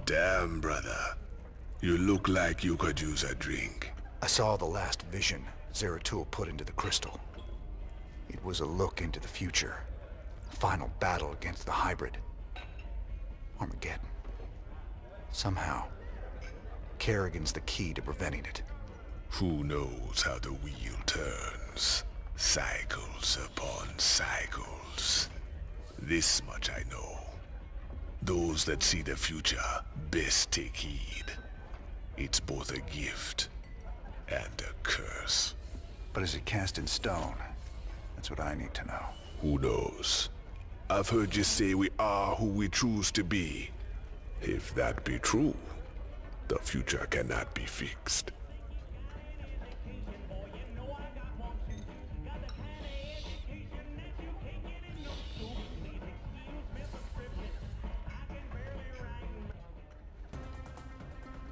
Damn, brother. You look like you could use a drink. I saw the last vision Zeratul put into the crystal. It was a look into the future. A final battle against the hybrid. Armageddon. Somehow, Kerrigan's the key to preventing it. Who knows how the wheel turns? Cycles upon cycles. This much I know. Those that see the future best take heed. It's both a gift and a curse. But is it cast in stone? That's what I need to know. Who knows? I've heard you say we are who we choose to be. If that be true, the future cannot be fixed.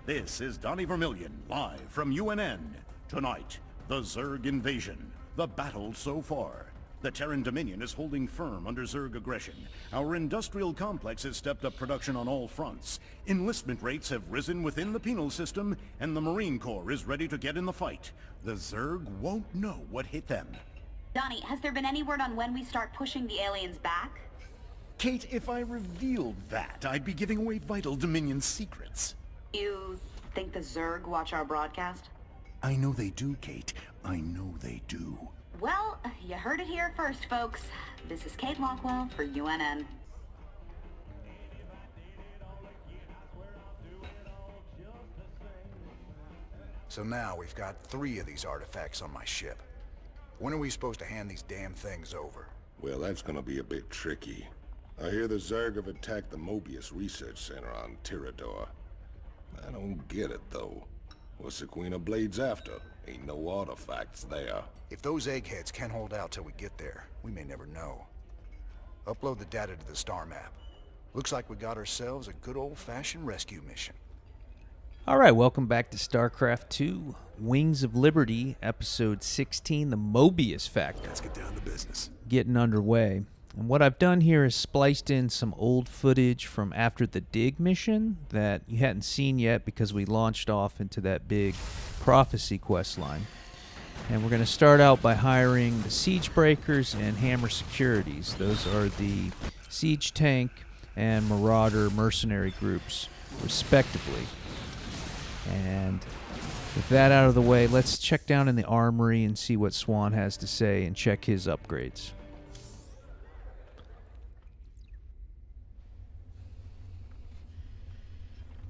This is Donnie Vermillion, live from UNN. Tonight, the Zerg invasion. The battle so far. The Terran Dominion is holding firm under Zerg aggression. Our industrial complex has stepped up production on all fronts. Enlistment rates have risen within the penal system, and the Marine Corps is ready to get in the fight. The Zerg won't know what hit them. Donnie, has there been any word on when we start pushing the aliens back? Kate, if I revealed that, I'd be giving away vital Dominion secrets. You think the Zerg watch our broadcast? I know they do, Kate. I know they do. Well, you heard it here first, folks. This is Kate Lockwell for UNN. So now we've got 3 of these artifacts on my ship. When are we supposed to hand these damn things over? Well, that's gonna be a bit tricky. I hear the Zerg have attacked the Moebius Research Center on Tirador. I don't get it, though. What's the Queen of Blades after? Ain't no artifacts there. If those eggheads can't hold out till we get there, we may never know. Upload the data to the star map. Looks like we got ourselves a good old-fashioned rescue mission. All right, welcome back to StarCraft 2, Wings of Liberty, Episode 16, the Moebius Factor. Let's get down to business. Getting underway. And what I've done here is spliced in some old footage from after the Dig mission that you hadn't seen yet because we launched off into that big prophecy quest line. And we're going to start out by hiring the Siege Breakers and Hammer Securities. Those are the Siege Tank and Marauder mercenary groups, respectively. And with that out of the way, let's check down in the armory and see what Swan has to say and check his upgrades.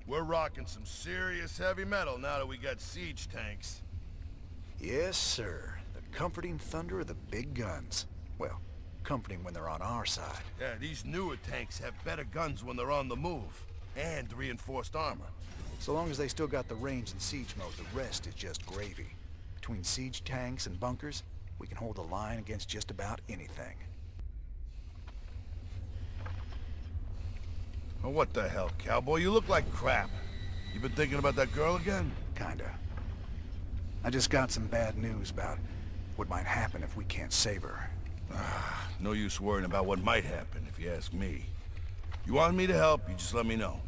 We're rocking some serious heavy metal now that we got siege tanks. Yes, sir. The comforting thunder of the big guns. Well, comforting when they're on our side. Yeah, these newer tanks have better guns when they're on the move. And reinforced armor. So long as they still got the range in siege mode, the rest is just gravy. Between siege tanks and bunkers, we can hold the line against just about anything. Oh, what the hell, cowboy? You look like crap. You been thinking about that girl again? Kinda. I just got some bad news about what might happen if we can't save her. No use worrying about what might happen, if you ask me. You want me to help, you just let me know.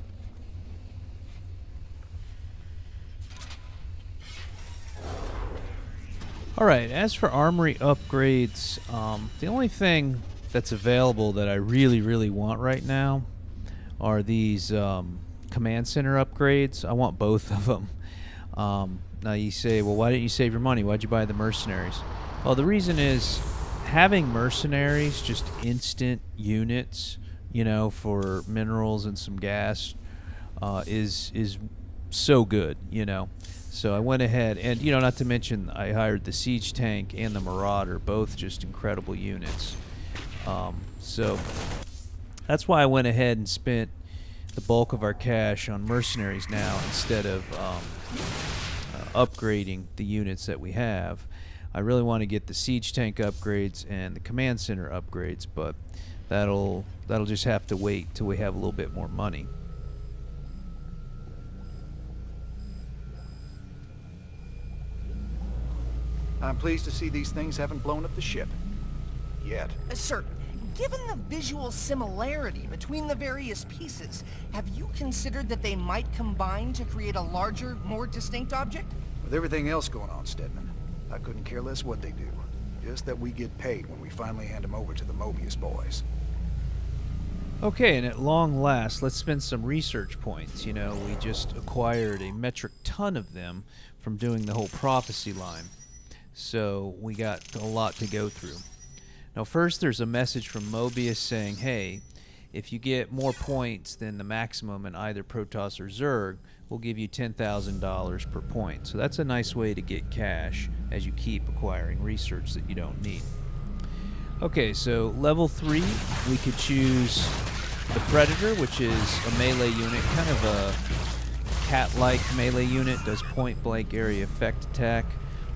Alright, as for armory upgrades, the only thing that's available that I really want right now are these command center upgrades. I want both of them. Now you say, well, why didn't you save your money? Why'd you buy the mercenaries? Well, the reason is having mercenaries, just instant units, you know, for minerals and some gas, is so good, you know. So I went ahead and, you know, not to mention I hired the Siege Tank and the Marauder, both just incredible units. So that's why I went ahead and spent the bulk of our cash on mercenaries now instead of upgrading the units that we have. I really want to get the Siege Tank upgrades and the Command Center upgrades, but that'll just have to wait till we have a little bit more money. I'm pleased to see these things haven't blown up the ship. Yet. Sir, Given the visual similarity between the various pieces, have you considered that they might combine to create a larger, more distinct object? With everything else going on, Stedman, I couldn't care less what they do. Just that we get paid when we finally hand them over to the Moebius boys. Okay, and at long last, let's spend some research points. You know, we just acquired a metric ton of them from doing the whole prophecy line. So we got a lot to go through. Now first there's a message from Moebius saying, hey, if you get more points than the maximum in either Protoss or Zerg, we'll give you $10,000 per point. So that's a nice way to get cash as you keep acquiring research that you don't need. Okay, so level 3, we could choose the Predator, which is a melee unit, kind of a cat-like melee unit, does point-blank area effect attack.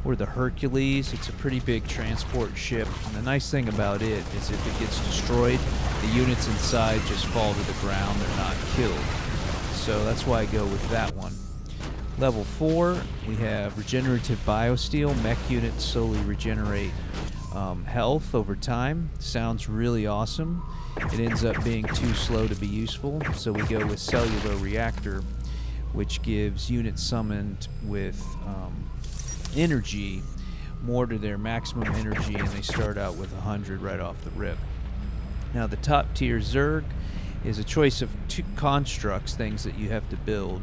Or the Hercules, it's a pretty big transport ship, and the nice thing about it is if it gets destroyed, the units inside just fall to the ground, they're not killed. So that's why I go with that one. Level 4, we have Regenerative Biosteel. Mech units slowly regenerate health over time. Sounds really awesome. It ends up being too slow to be useful, so we go with Cellular Reactor, which gives units summoned with energy more to their maximum energy, and they start out with 100 right off the rip. Now the top tier Zerg is a choice of 2 constructs, things that you have to build.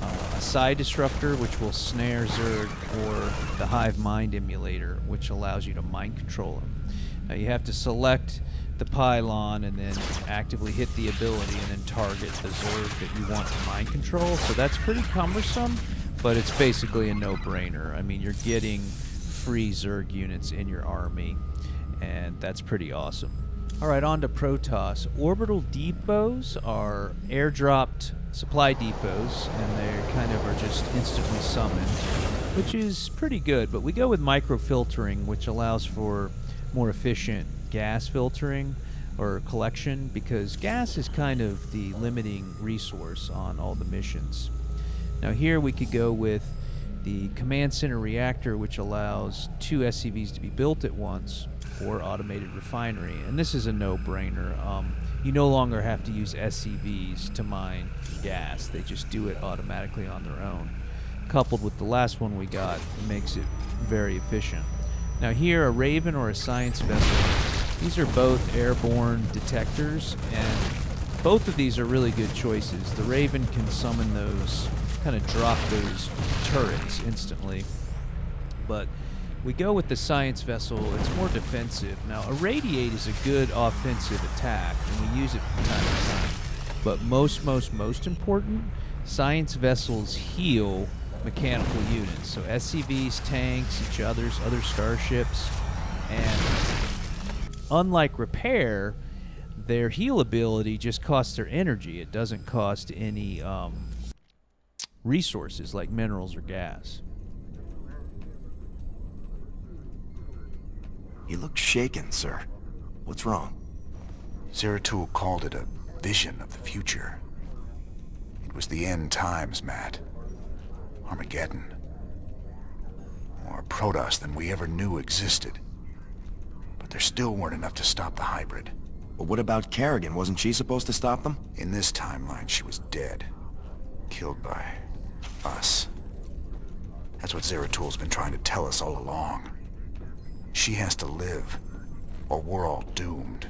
A Psi Disruptor, which will snare Zerg, or the Hive Mind Emulator, which allows you to mind control them. Now you have to select the pylon and then actively hit the ability and then target the Zerg that you want to mind control. So that's pretty cumbersome, but it's basically a no-brainer. I mean, you're getting free Zerg units in your army, and that's pretty awesome. Alright, on to Protoss. Orbital depots are airdropped supply depots, and they kind of are just instantly summoned, which is pretty good, but we go with microfiltering, which allows for more efficient gas filtering or collection, because gas is kind of the limiting resource on all the missions. Now here we could go with the Command Center Reactor, which allows 2 SCVs to be built at once, or Automated Refinery, and this is a no-brainer. You no longer have to use SCVs to mine gas, they just do it automatically on their own. Coupled with the last one we got, it makes it very efficient. Now here, a Raven or a Science Vessel, these are both airborne detectors, and both of these are really good choices. The Raven can summon those, kind of drop those turrets instantly, but we go with the Science Vessel. It's more defensive. Now, Irradiate is a good offensive attack, and we use it from time to time. But most important, Science Vessels heal mechanical units. So SCVs, tanks, each other, other starships, and unlike Repair, their heal ability just costs their energy. It doesn't cost any resources like minerals or gas. You look shaken, sir. What's wrong? Zeratul called it a vision of the future. It was the end times, Matt. Armageddon. More Protoss than we ever knew existed. But there still weren't enough to stop the hybrid. But what about Kerrigan? Wasn't she supposed to stop them? In this timeline, she was dead. Killed by us. That's what Zeratul's been trying to tell us all along. She has to live, or we're all doomed.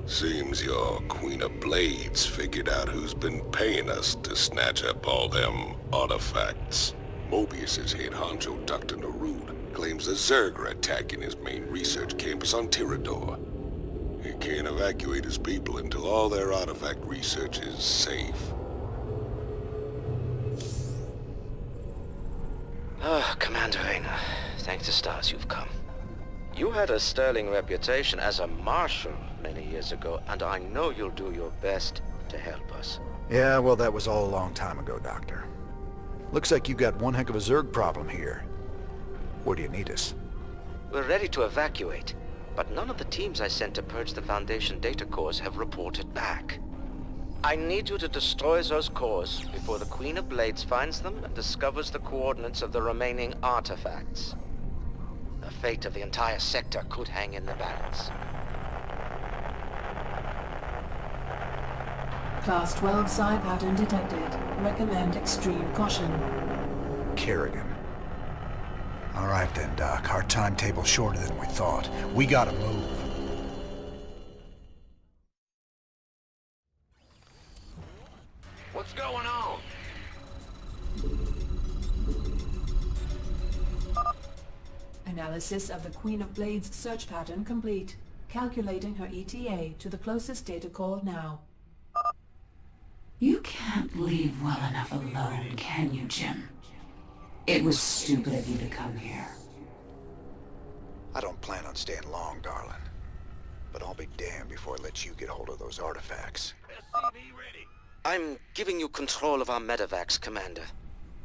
Seems your Queen of Blades figured out who's been paying us to snatch up all them artifacts. Moebius's head honcho, Dr. Narud, claims the Zerg are attacking his main research campus on Tirador. He can't evacuate his people until all their artifact research is safe. Commander Rayner, thank the stars you've come. You had a sterling reputation as a marshal many years ago, and I know you'll do your best to help us. Yeah, well, that was all a long time ago, Doctor. Looks like you got one heck of a Zerg problem here. Where do you need us? We're ready to evacuate, but none of the teams I sent to purge the Foundation data cores have reported back. I need you to destroy those cores before the Queen of Blades finds them and discovers the coordinates of the remaining artifacts. The fate of the entire sector could hang in the balance. Class 12 psi pattern detected. Recommend extreme caution. Kerrigan. All right then, Doc. Our timetable's shorter than we thought. We gotta move. What's going on? Analysis of the Queen of Blades search pattern complete. Calculating her ETA to the closest data core now. You can't leave well enough alone, can you, Jim? It was stupid of you to come here. I don't plan on staying long, darling. But I'll be damned before I let you get hold of those artifacts. I'm giving you control of our medevacs, Commander.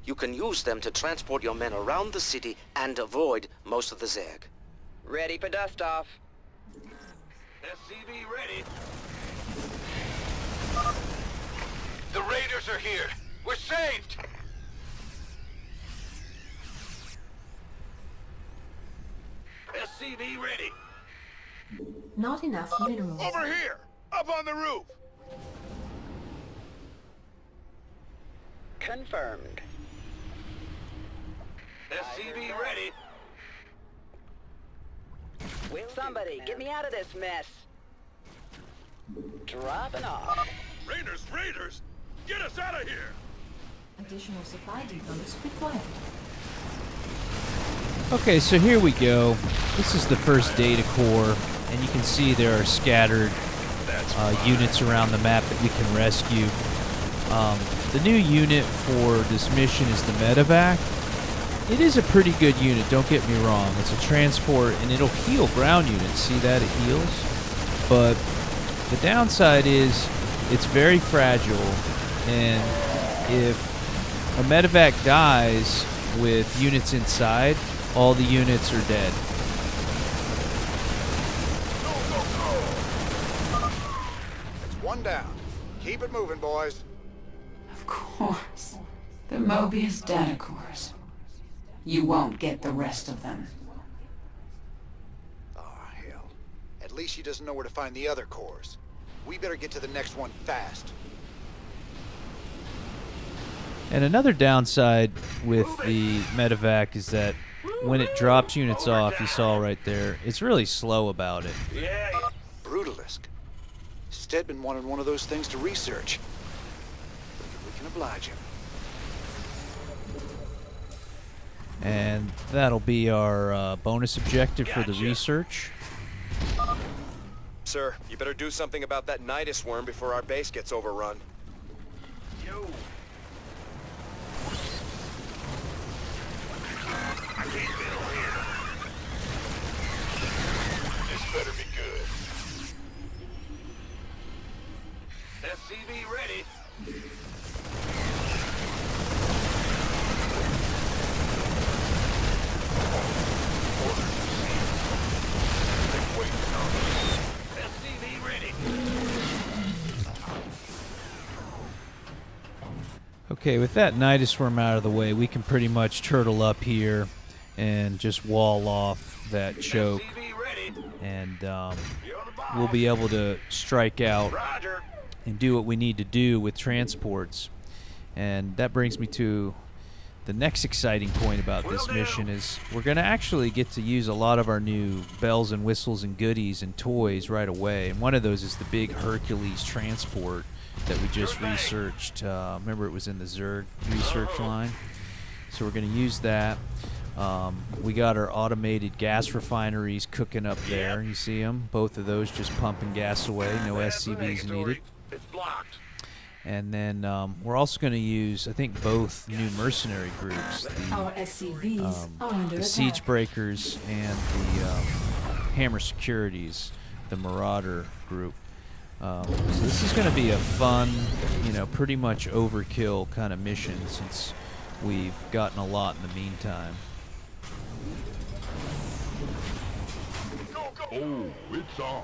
You can use them to transport your men around the city and avoid most of the Zerg. Ready for dust-off. SCV ready. The raiders are here. We're saved. SCV ready. Not enough minerals. Over here! Up on the roof! Confirmed. SCV ready. Somebody, get me out of this mess. Dropping off. Raiders! Raiders! Get us out of here! Additional supply depots required. Okay, so here we go. This is the first data core, and you can see there are scattered units around the map that we can rescue. The new unit for this mission is the medevac. It is a pretty good unit, don't get me wrong. It's a transport, and it'll heal ground units. See that? It heals. But the downside is it's very fragile, and if a medevac dies with units inside, all the units are dead. It's one down. Keep it moving, boys. Of course. The Moebius data cores. You won't get the rest of them. Oh, hell. At least she doesn't know where to find the other cores. We better get to the next one fast. And another downside with the medevac is that when it drops units off, you saw right there, it's really slow about it. Yeah. Brutalisk. Stedman wanted one of those things to research. We can oblige him. And that'll be our bonus objective for the research. Sir, you better do something about that Nidus worm before our base gets overrun. Yo. I can't build here. This better be good. SCV ready. SCV ready. Okay, with that Nidus worm out of the way, we can pretty much turtle up here and just wall off that choke. And we'll be able to strike out and do what we need to do with transports. And that brings me to the next exciting point about this mission is we're going to actually get to use a lot of our new bells and whistles and goodies and toys right away. And one of those is the big Hercules transport that we just researched. Remember, it was in the Zerg research line. So we're going to use that. We got our automated gas refineries cooking up there. You see them? Both of those just pumping gas away. No SCVs needed. It's blocked. And then we're also going to use, I think, both new mercenary groups. Our SCVs are under the attack. Siege Breakers and the Hammer Securities, the Marauder group. So this is going to be a fun, pretty much overkill kind of mission since we've gotten a lot in the meantime. Oh, it's on.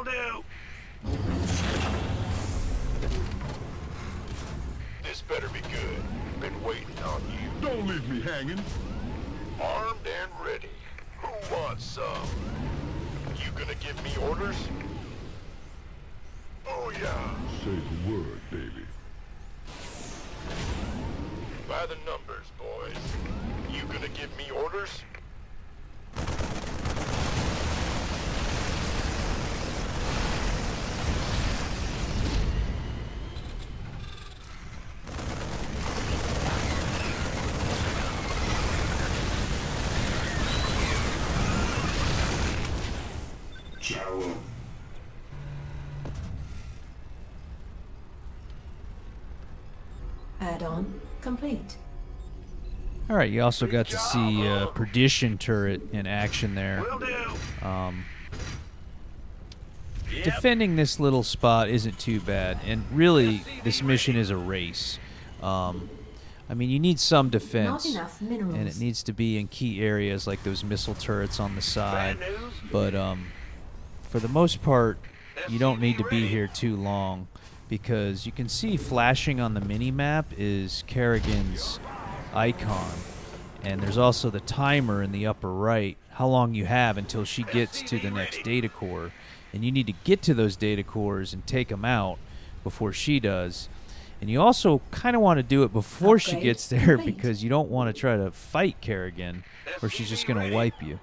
Will do. This better be good. Been waiting on you. Don't leave me hanging. Armed and ready. Who wants some? You gonna give me orders? Oh yeah. Say the word, baby. By the numbers, boys. You gonna give me orders? Chow. Add-on complete. All right, you also got to see Perdition turret in action there. Defending this little spot isn't too bad, and really, this mission is a race. I mean, you need some defense, Not enough minerals. and it needs to be in key areas like those missile turrets on the side. But for the most part, you don't need to be here too long, because you can see flashing on the mini-map is Kerrigan's icon, and there's also the timer in the upper right, how long you have until she gets to the next data core, and you need to get to those data cores and take them out before she does. And you also kind of want to do it before she gets there, because you don't want to try to fight Kerrigan, or she's just going to wipe you.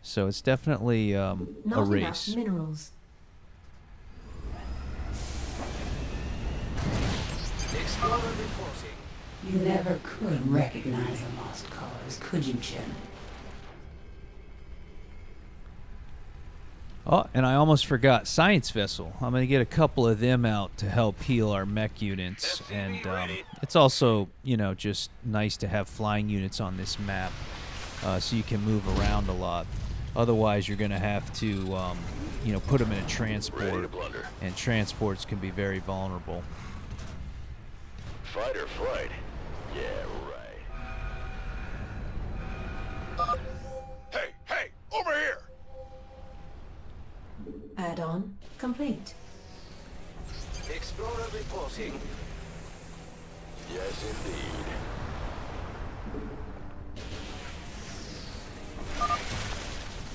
So it's definitely a race. Enough minerals. You never could recognize a lost cause, could you, Jim? Oh, and I almost forgot Science Vessel. I'm going to get a couple of them out to help heal our mech units. And it's also, you know, just nice to have flying units on this map so you can move around a lot. Otherwise, you're going to have to, you know, put them in a transport. And transports can be very vulnerable. Fight or flight? Yeah, right. Hey, over here! Add-on complete. Explorer reporting. Yes, indeed.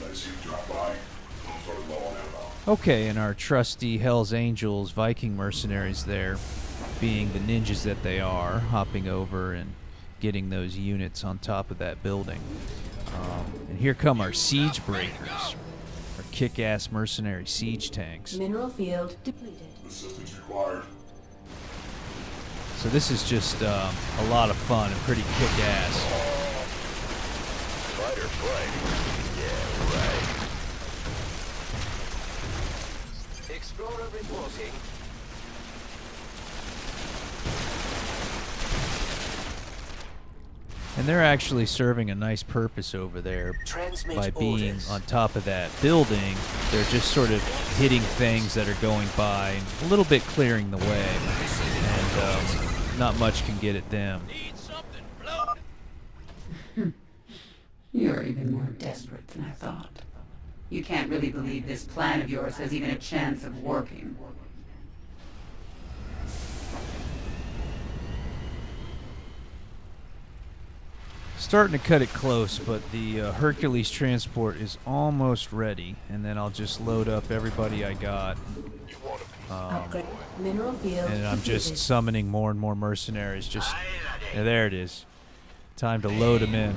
Let's see you drop by. I'm sort of low on ammo. Okay, and our trusty Hell's Angels Viking mercenaries there, being the ninjas that they are, hopping over and getting those units on top of that building. And here come our siege breakers, our kick-ass mercenary siege tanks. Mineral field depleted. Assistance required. So this is just a lot of fun and pretty kick-ass. Fight or flight? Yeah, right. Explorer reporting. And they're actually serving a nice purpose over there by being on top of that building. They're just sort of hitting things that are going by, and a little bit clearing the way, and not much can get at them. You're even more desperate than I thought. You can't really believe this plan of yours has even a chance of working. Starting to cut it close, but the Hercules transport is almost ready, and then I'll just load up everybody I got. Upgrade. Mineral field And I'm just depleted. summoning more and more mercenaries. Just yeah, there it is. Time to load them in.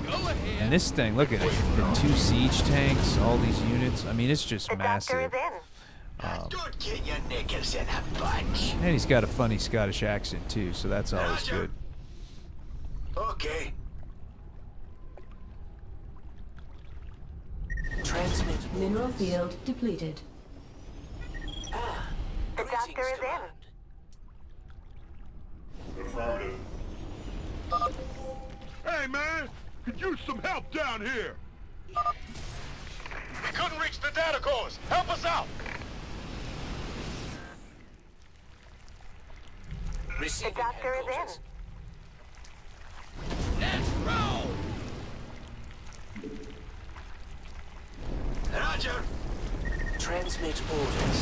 And this thing, look at it. The 2 siege tanks, all these units. I mean, it's just massive. Don't get your knickers in a bunch. And he's got a funny Scottish accent too, so that's always good. Okay. Transmit. Mineral field depleted. The doctor is in. Affirmative. Hey, man! Could use some help down here! We couldn't reach the data cores! Help us out! The doctor is in. Let's roll! Roger! Transmit orders.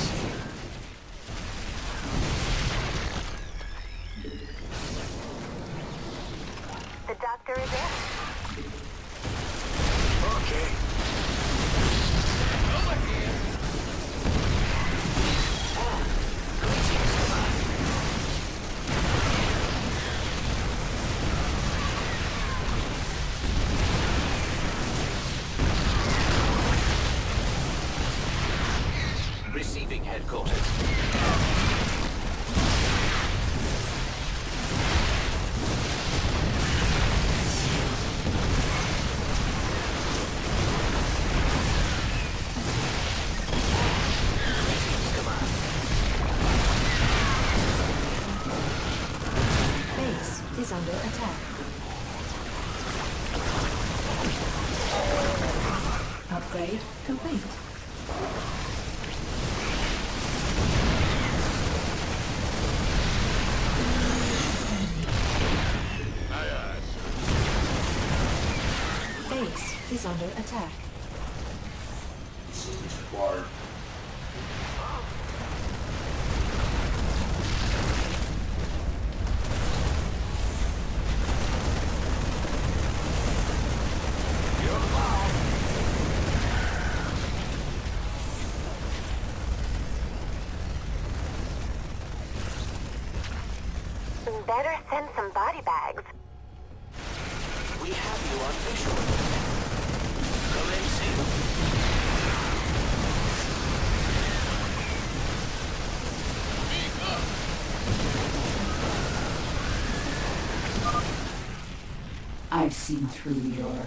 The doctor is in. Okay. Over here. Greetings, Commander. Receiving headquarters. Base is under attack. Upgrade complete. Base is under attack. Assistance required. Better send some body bags. We have you on visual. Commencing. I've seen through your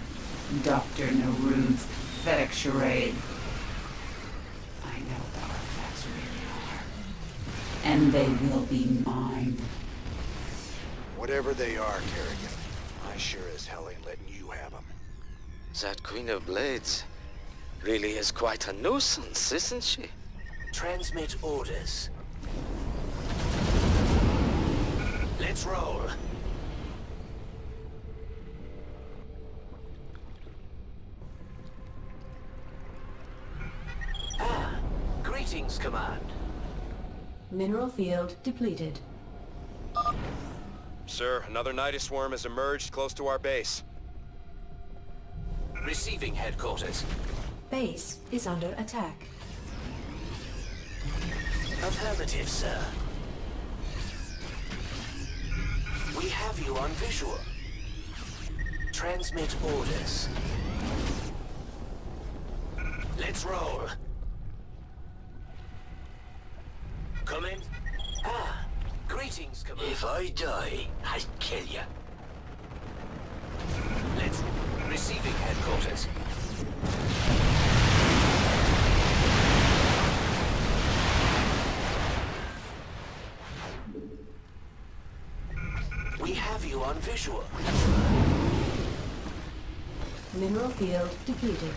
Dr. Narude's pathetic charade. I know what artifacts really are. And they will be mine. Whatever they are, Kerrigan, I sure as hell ain't letting you have them. That Queen of Blades really is quite a nuisance, isn't she? Transmit orders. Let's roll. Greetings, Command. Mineral field depleted. Sir, another Nidus worm has emerged close to our base. Receiving headquarters. Base is under attack. Affirmative, sir. We have you on visual. Transmit orders. Let's roll. Come in. Greetings, Commander. If I die, I kill you. Let's... Receiving headquarters. We have you on visual. Mineral field depleted.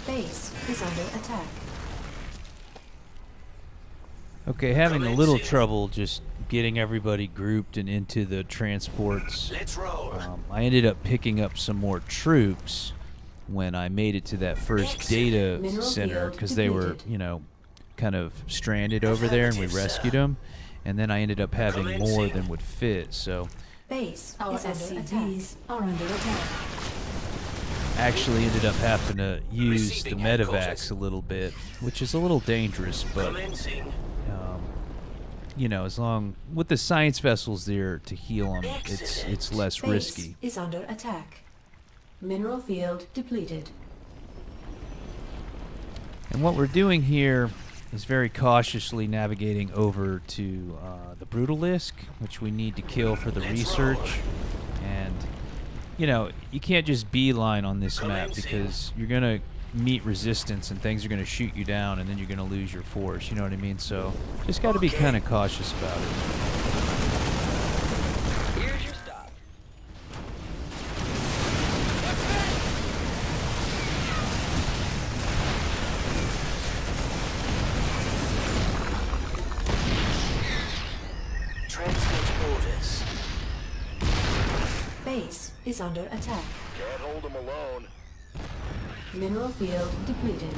Base is under attack. Okay, having a little trouble just getting everybody grouped and into the transports. Let's roll. I ended up picking up some more troops when I made it to that first data center because they were, you know, kind of stranded over there, and we rescued them. And then I ended up having more than would fit, so... Base is SCVs are under attack. Actually ended up having to use the medevacs a little bit, which is a little dangerous, but... you know, as long... With the science vessels there to heal them, it's less risky. Base is under attack. Mineral field depleted. And what we're doing here is very cautiously navigating over to the Brutalisk, which we need to kill for the research. And, you know, you can't just beeline on this map because you're going to meet resistance and things are going to shoot you down and then you're going to lose your force, you know what I mean? So just got to be kind of cautious about it. Here's your stop. Transmit orders. Base is under attack. Can't hold them alone. Mineral field depleted.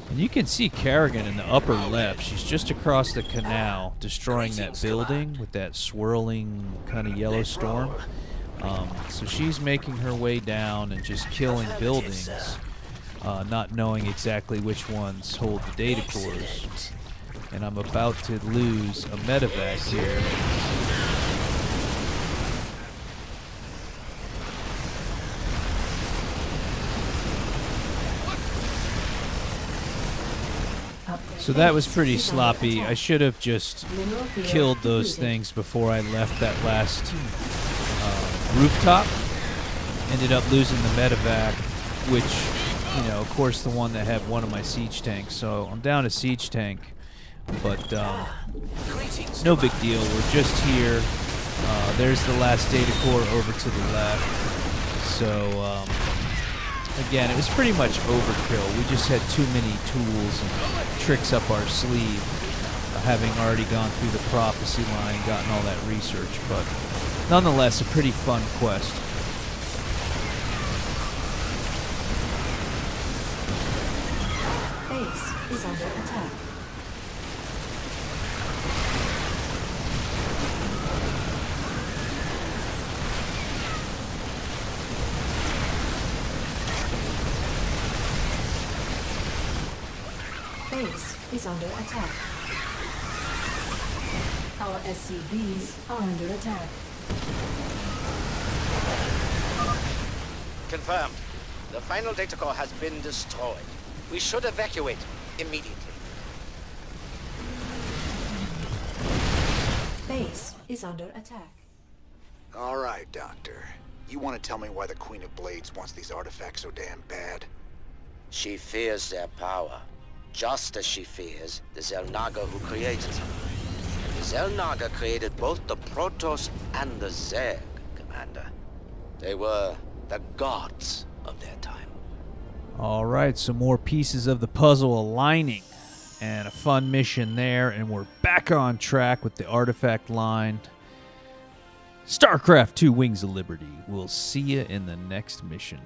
And you can see Kerrigan in the upper left. She's just across the canal, destroying that building with that swirling kind of yellow storm. So she's making her way down and just killing buildings, not knowing exactly which ones hold the data cores. And I'm about to lose a medevac here. So that was pretty sloppy. I should have just killed those things before I left that last rooftop. Ended up losing the medevac, which, you know, of course, the one that had one of my siege tanks. So I'm down a siege tank, but no big deal. We're just here. There's the last data core over to the left. So again, it was pretty much overkill. We just had too many tools and tricks up our sleeve, having already gone through the prophecy line, gotten all that research, but nonetheless, a pretty fun quest. Base is under attack. Base is under attack. Our SCVs are under attack. Confirmed. The final data core has been destroyed. We should evacuate immediately. Base is under attack. All right, Doctor. You want to tell me why the Queen of Blades wants these artifacts so damn bad? She fears their power, just as she fears the Xel'Naga who created them. The Xel'Naga created both the Protoss and the Zerg, Commander. They were the gods of their time. All right, some more pieces of the puzzle aligning, and a fun mission there, and we're back on track with the artifact line. StarCraft 2 Wings of Liberty. We'll see you in the next mission.